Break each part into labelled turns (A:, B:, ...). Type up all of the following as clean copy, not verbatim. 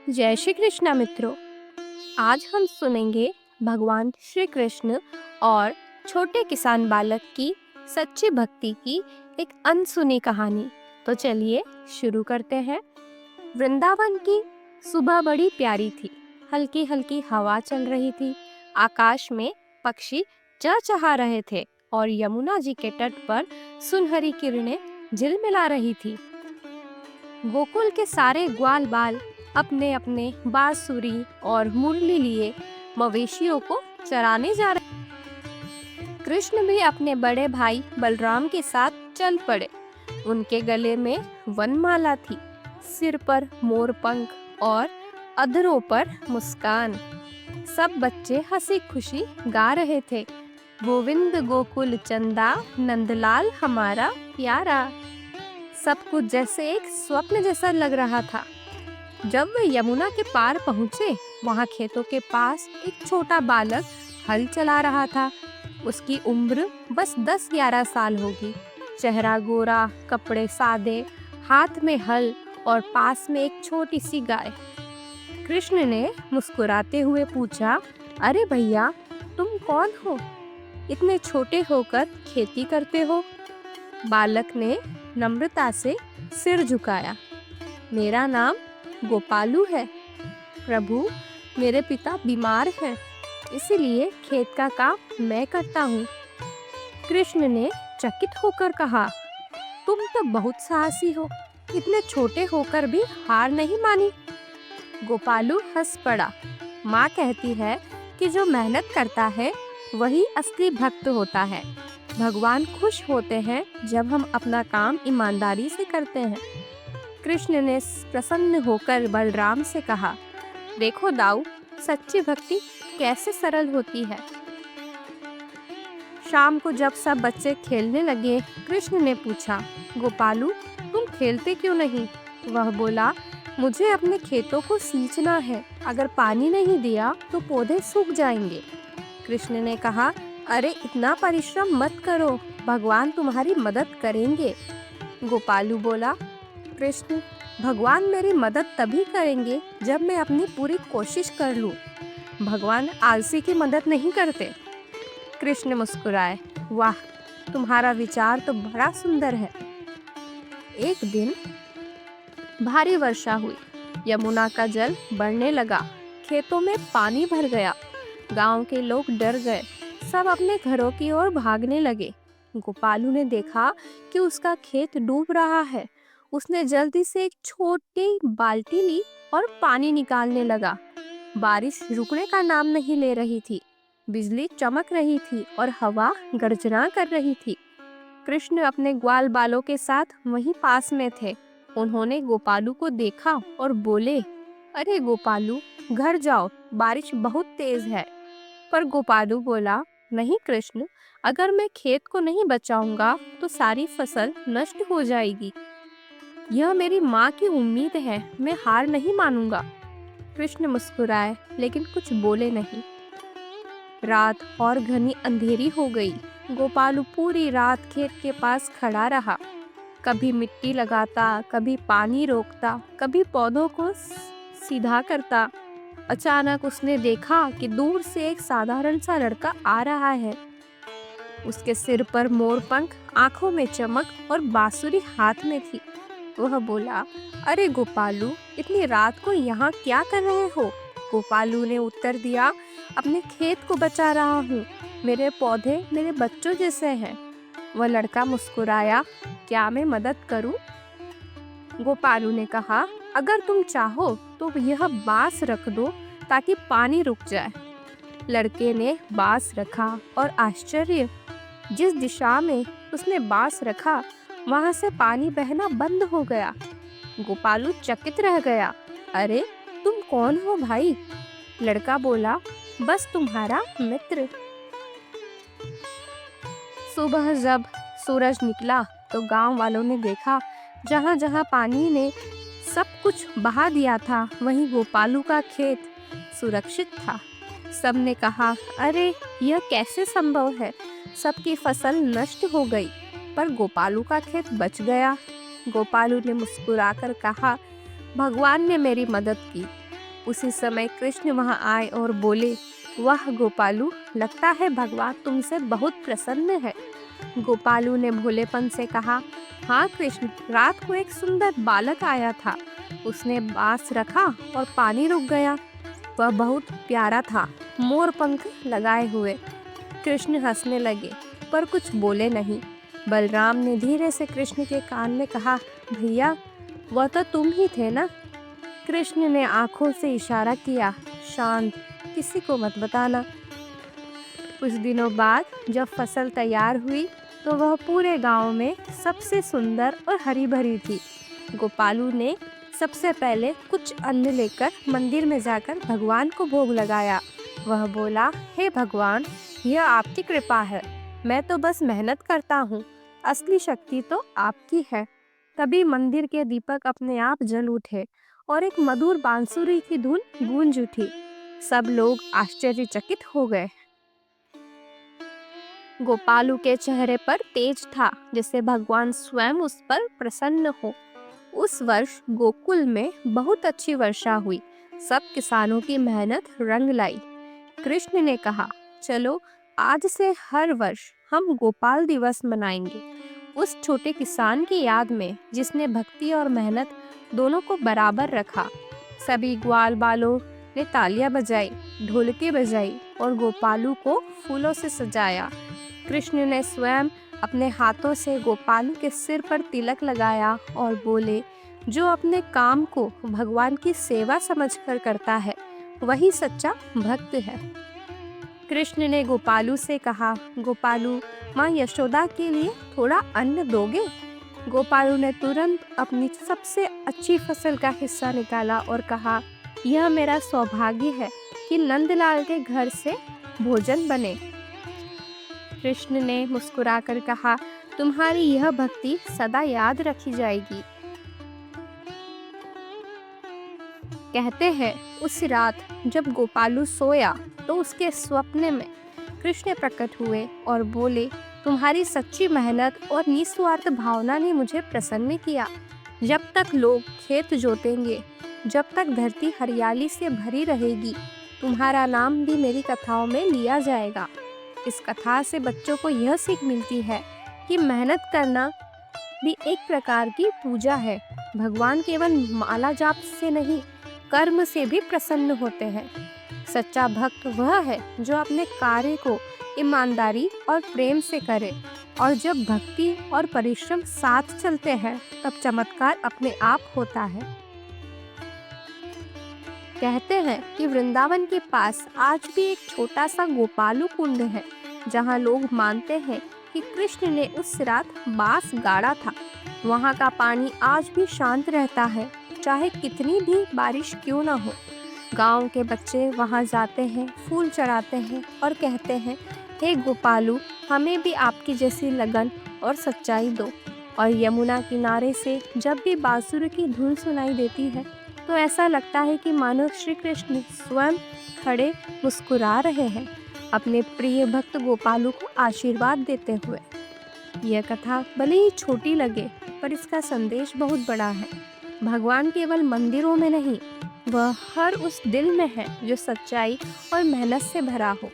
A: जय श्री कृष्णा मित्रों। आज हम सुनेंगे भगवान श्री कृष्ण और छोटे किसान बालक की सच्ची भक्ति की एक अनसुनी कहानी। तो चलिए शुरू करते हैं। वृंदावन की सुबह बड़ी प्यारी थी। हल्की हल्की हवा चल रही थी। आकाश में पक्षी चहचहा रहे थे और यमुना जी के तट पर सुनहरी किरणें झिलमिला रही थी। गोकुल के सारे ग्वाल बाल अपने अपने बांसुरी और मुरली लिए मवेशियों को चराने जा रहे। कृष्ण भी अपने बड़े भाई बलराम के साथ चल पड़े। उनके गले में वनमाला थी, सिर पर मोर पंख और अधरों पर मुस्कान। सब बच्चे हंसी खुशी गा रहे थे, गोविंद गोकुल चंदा नंदलाल हमारा प्यारा। सब कुछ जैसे एक स्वप्न जैसा लग रहा था। जब वे यमुना के पार पहुंचे, वहां खेतों के पास एक छोटा बालक हल चला रहा था। उसकी उम्र बस 10-11 साल होगी। चेहरा गोरा, कपड़े सादे, हाथ में हल और पास में एक छोटी सी गाय। कृष्ण ने मुस्कुराते हुए पूछा, अरे भैया, तुम कौन हो? इतने छोटे होकर खेती करते हो? बालक ने नम्रता से सिर झुकाया। मेरा नाम गोपालू है प्रभु। मेरे पिता बीमार हैं, इसीलिए खेत का काम मैं करता हूँ। कृष्ण ने चकित होकर कहा, तुम तो बहुत साहसी हो, इतने छोटे होकर भी हार नहीं मानी। गोपालू हंस पड़ा। माँ कहती है कि जो मेहनत करता है वही असली भक्त होता है। भगवान खुश होते हैं जब हम अपना काम ईमानदारी से करते हैं। कृष्ण ने प्रसन्न होकर बलराम से कहा, देखो दाऊ, सच्ची भक्ति कैसे सरल होती है। शाम को जब सब बच्चे खेलने लगे, कृष्ण ने पूछा, गोपालू, तुम खेलते क्यों नहीं? वह बोला, मुझे अपने खेतों को सींचना है। अगर पानी नहीं दिया तो पौधे सूख जाएंगे। कृष्ण ने कहा, अरे इतना परिश्रम मत करो, भगवान तुम्हारी मदद करेंगे। गोपालू बोला, कृष्ण, भगवान मेरी मदद तभी करेंगे जब मैं अपनी पूरी कोशिश कर लूं। भगवान आलसी की मदद नहीं करते। कृष्ण मुस्कुराए, वाह, तुम्हारा विचार तो बड़ा सुंदर है। एक दिन भारी वर्षा हुई। यमुना का जल बढ़ने लगा। खेतों में पानी भर गया। गांव के लोग डर गए। सब अपने घरों की ओर भागने लगे। गोपालू ने देखा कि उसका खेत डूब रहा है। उसने जल्दी से एक छोटी बाल्टी ली और पानी निकालने लगा। बारिश रुकने का नाम नहीं ले रही थी। बिजली चमक रही थी और हवा गर्जना कर रही थी। कृष्ण अपने ग्वाल बालों के साथ वहीं पास में थे। उन्होंने गोपालू को देखा और बोले, अरे गोपालू, घर जाओ, बारिश बहुत तेज है। पर गोपालू बोला, नहीं कृष्ण, अगर मैं खेत को नहीं बचाऊंगा तो सारी फसल नष्ट हो जाएगी। यह मेरी माँ की उम्मीद है, मैं हार नहीं मानूंगा। कृष्ण मुस्कुराए लेकिन कुछ बोले नहीं। रात और घनी अंधेरी हो गई। गोपालू पूरी रात खेत के पास खड़ा रहा। कभी मिट्टी लगाता, कभी पानी रोकता, कभी पौधों को सीधा करता। अचानक उसने देखा कि दूर से एक साधारण सा लड़का आ रहा है। उसके सिर पर मोर पंख, आंखों में चमक और बांसुरी हाथ में थी। वह बोला, अरे गोपालू, इतनी रात को यहाँ क्या कर रहे हो? गोपालू ने उत्तर दिया, अपने खेत को बचा रहा हूँ। मेरे पौधे मेरे बच्चों जैसे हैं। वह लड़का मुस्कुराया, क्या मैं मदद करूँ? गोपालू ने कहा, अगर तुम चाहो तो यह बांस रख दो ताकि पानी रुक जाए। लड़के ने बांस रखा और आश्चर्य, जिस दिशा में उसने बांस रखा वहां से पानी बहना बंद हो गया। गोपालू चकित रह गया। अरे तुम कौन हो भाई? लड़का बोला, बस तुम्हारा मित्र। सुबह जब सूरज निकला तो गांव वालों ने देखा, जहां जहां पानी ने सब कुछ बहा दिया था, वहीं गोपालू का खेत सुरक्षित था। सबने कहा, अरे यह कैसे संभव है? सबकी फसल नष्ट हो गई, पर गोपालू का खेत बच गया। गोपालू ने मुस्कुराकर कहा, भगवान ने मेरी मदद की। उसी समय कृष्ण वहां आए और बोले, वाह गोपालू, लगता है भगवान तुमसे बहुत प्रसन्न है। गोपालू ने भोलेपन से कहा, हाँ कृष्ण, रात को एक सुंदर बालक आया था। उसने बांस रखा और पानी रुक गया। वह बहुत प्यारा था, मोर पंख लगाए हुए। कृष्ण हंसने लगे पर कुछ बोले नहीं। बलराम ने धीरे से कृष्ण के कान में कहा, भैया, वह तो तुम ही थे ना। कृष्ण ने आंखों से इशारा किया, शांत, किसी को मत बताना। कुछ दिनों बाद जब फसल तैयार हुई तो वह पूरे गांव में सबसे सुंदर और हरी भरी थी। गोपालू ने सबसे पहले कुछ अन्न लेकर मंदिर में जाकर भगवान को भोग लगाया। वह बोला, हे भगवान, यह आपकी कृपा है, मैं तो बस मेहनत करता हूँ, असली शक्ति तो आपकी है। तभी मंदिर के दीपक अपने आप जल उठे और एक मधुर बांसुरी की धुन गूंज उठी। सब लोग आश्चर्यचकित हो गए। गोपालू के चेहरे पर तेज था, जैसे भगवान स्वयं उस पर प्रसन्न हो। उस वर्ष गोकुल में बहुत अच्छी वर्षा हुई। सब किसानों की मेहनत रंग लाई। कृष्ण ने कहा, चलो आज से हर वर्ष हम गोपाल दिवस मनाएंगे, उस छोटे किसान की याद में जिसने भक्ति और मेहनत दोनों को बराबर रखा। सभी ग्वाल बालों ने तालियां बजाई, ढोलकी बजाई और गोपालू को फूलों से सजाया। कृष्ण ने स्वयं अपने हाथों से गोपालू के सिर पर तिलक लगाया और बोले, जो अपने काम को भगवान की सेवा समझकर करता है वही सच्चा भक्त है। कृष्ण ने गोपालू से कहा, गोपालू, माँ यशोदा के लिए थोड़ा अन्न दोगे? गोपालू ने तुरंत अपनी सबसे अच्छी फसल का हिस्सा निकाला और कहा, यह मेरा सौभाग्य है कि नंदलाल के घर से भोजन बने। कृष्ण ने मुस्कुराकर कहा, तुम्हारी यह भक्ति सदा याद रखी जाएगी। कहते हैं उस रात जब गोपालू सोया तो उसके स्वप्न में कृष्ण प्रकट हुए और बोले, तुम्हारी सच्ची मेहनत और निस्वार्थ भावना ने मुझे प्रसन्न किया। जब तक लोग खेत जोतेंगे, जब तक धरती हरियाली से भरी रहेगी, तुम्हारा नाम भी मेरी कथाओं में लिया जाएगा। इस कथा से बच्चों को यह सीख मिलती है कि मेहनत करना भी एक प्रकार की पूजा है। भगवान केवल माला जाप से नहीं, कर्म से भी प्रसन्न होते हैं। सच्चा भक्त वह है जो अपने कार्य को ईमानदारी और प्रेम से करे, और जब भक्ति और परिश्रम साथ चलते हैं तब चमत्कार अपने आप होता है। कहते हैं कि वृंदावन के पास आज भी एक छोटा सा गोपालू कुंड है, जहाँ लोग मानते हैं कि कृष्ण ने उस रात बांस गाड़ा था। वहाँ का पानी आज भी शांत रहता है, चाहे कितनी भी बारिश क्यों ना हो। गांव के बच्चे वहाँ जाते हैं, फूल चढ़ाते हैं और कहते हैं, हे गोपालू, हमें भी आपकी जैसी लगन और सच्चाई दो। और यमुना किनारे से जब भी बांसुरी की धुन सुनाई देती है तो ऐसा लगता है कि मानो श्री कृष्ण स्वयं खड़े मुस्कुरा रहे हैं, अपने प्रिय भक्त गोपालू को आशीर्वाद देते हुए। यह कथा भले ही छोटी लगे पर इसका संदेश बहुत बड़ा है। भगवान केवल मंदिरों में नहीं, वह हर उस दिल में है जो सच्चाई और मेहनत से भरा हो।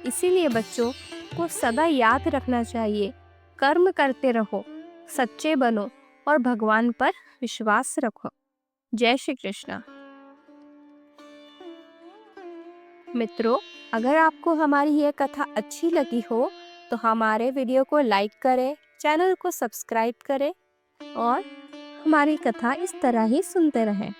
A: इसीलिए बच्चों को सदा याद रखना चाहिए, कर्म करते रहो, सच्चे बनो और भगवान पर विश्वास रखो। जय श्री कृष्ण। मित्रों, अगर आपको हमारी यह कथा अच्छी लगी हो तो हमारे वीडियो को लाइक करें, चैनल को सब्सक्राइब करें और हमारी कथा इस तरह ही सुनते रहें।